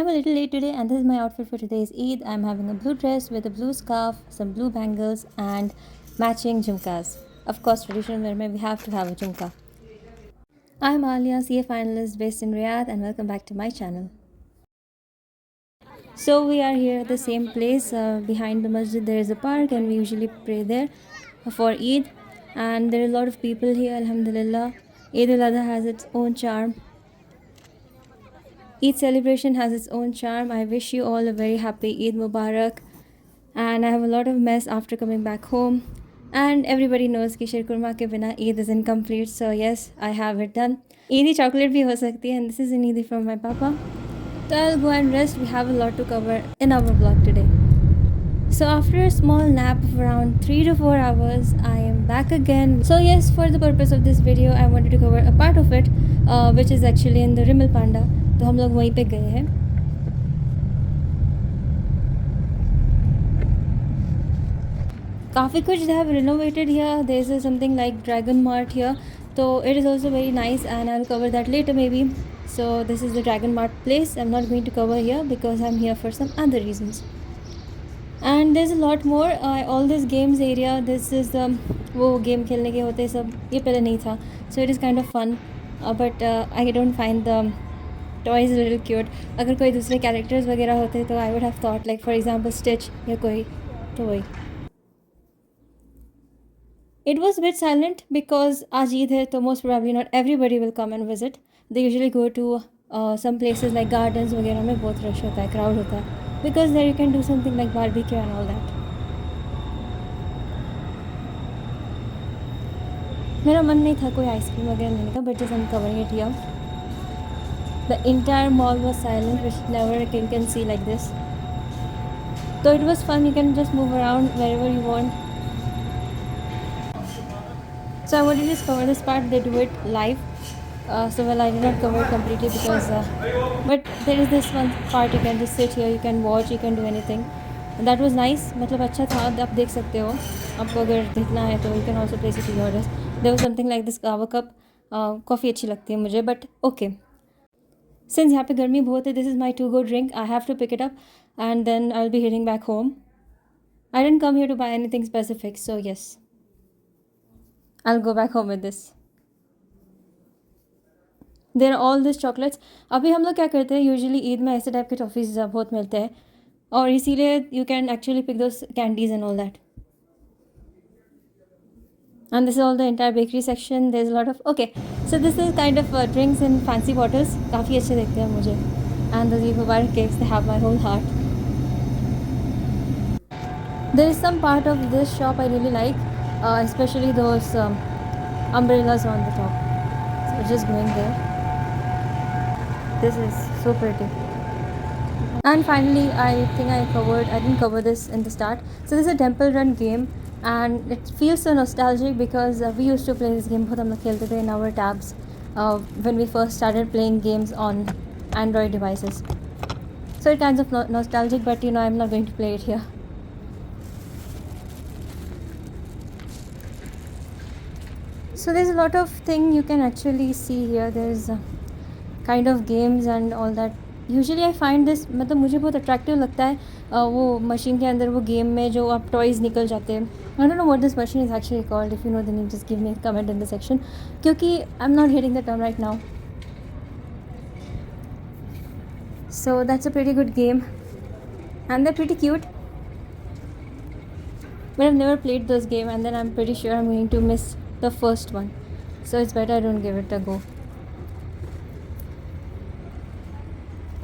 I'm a little late today, and this is my outfit for today's Eid. I'm having a blue dress with a blue scarf, some blue bangles, and matching jhumkas. Of course, traditional wear mein we have to have a jhumka. I'm Alia, CA finalist based in Riyadh, and welcome back to my channel. So we are here at the same place. Behind the masjid there is a park, and we usually pray there for Eid. And there are a lot of people here, alhamdulillah. Eid al-Adha has its own charm. Eid celebration has its own charm. I wish you all a very happy Eid Mubarak. And I have a lot of mess after coming back home. And everybody knows कि शीर कुरमा के बिना Eid is incomplete. So yes, I have it done. Eid chocolate भी हो सकती है, and this is an Eid from my papa. So I'll go and rest. We have a lot to cover in our vlog today. So after a small nap of around 3 to 4 hours, I am back again. So yes, for the purpose of this video, I wanted to cover a part of it, which is actually in the Rimmel Panda. तो हम लोग वहीं पे गए हैं. काफ़ी कुछ they have renovated here. There is something like Dragon Mart here. So it is also very nice, and I'll cover that later maybe. So this is the Dragon Mart place. I'm not going to cover here because I'm here for some other reasons. And there's a lot more. All this games area. This is वो game खेलने के होते सब. ये पहले नहीं था. So it is kind of fun. But I don't find the toys a little cute. अगर कोई दूसरे characters वगैरह होते तो I would have thought like for example Stitch या कोई तो वही. It was a bit silent because आज ईद है तो most probably not everybody will come and visit. They usually go to some places like gardens वगैरह में बहुत rush होता है, crowd होता है, because there you can do something like barbecue and all that. मेरा मन नहीं था कोई आइसक्रीम वगैरह लेने का, but just I'm covering it here. The entire mall was silent, which never you can see like this. So it was fun. You can just move around wherever you want. So I wanted to just cover this part. They do it live. So well, I did not cover it completely because but there is this one part you can just sit here, you can watch, you can do anything, and that was nice. मतलब अच्छा था. आप देख सकते हो. आपको अगर देखना है तो you can also place it to your orders. There was something like this kava cup. काफ़ी अच्छी लगती है मुझे, but okay. Since यहाँ पे गर्मी बहुत है, this is my to-go drink. I have to pick it up, and then I'll be heading back home. I didn't come here to buy anything specific, so yes, I'll go back home with this. There are all these chocolates. अभी हम लोग क्या करते हैं, usually Eid में ऐसे type के toffees बहुत मिलते हैं, और इसीलिए you can actually pick those candies and all that. And this is all the entire bakery section. There's a lot of so this is kind of drinks in fancy bottles. काफ़ी अच्छे देखते हैं मुझे. And the Eid Mubarak cakes, they have my whole heart. There is some part of this shop I really like, especially those umbrellas on the top. So just going there. This is so pretty. And finally, I think I didn't cover this in the start. So this is a Temple Run game, and it feels so nostalgic because we used to play this game बहुत हम लोग खेलते थे in our tabs when we first started playing games on Android devices. So it kinds of nostalgic, but I'm not going to play it here. So there's a lot of thing you can actually see here. There's kind of games and all that. Usually I find this, मतलब मुझे बहुत attractive लगता है वो machine के अंदर वो game में जो आप टॉयज़ निकल जाते हैं. I don't know what this machine is actually called. If you know the name, just give me a comment in the section. क्योंकि I'm not hitting the term right now. So that's a pretty good game, and they're pretty cute. But I've never played those games, and then I'm pretty sure I'm going to miss the first one. So it's better I don't give it a go.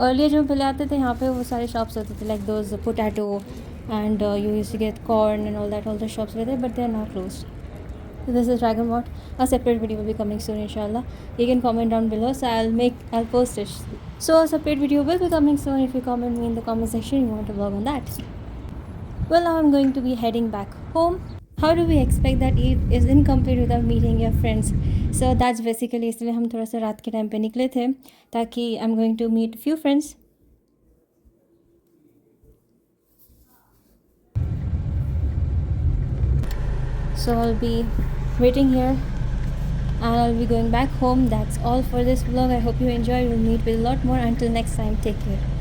Earlier जो पहले आते थे यहाँ पे वो सारे shops होते थे like those potato and you used to get corn and all the shops were there, but they are now closed. So this is Dragon Mart. A separate video will be coming soon, inshallah. You can comment down below, so I'll post it. So a separate video will be coming soon. If you comment me in the comment section you want to vlog on that. Well, now I'm going to be heading back home. How do we expect that Eid is incomplete without meeting your friends? So that's basically इसलिए हम थोड़ा सा रात के time पे निकले थे ताकि I'm going to meet few friends. So I'll be waiting here and I'll be going back home. That's all for this vlog. I hope you enjoyed. We'll meet with a lot more. Until next time, take care.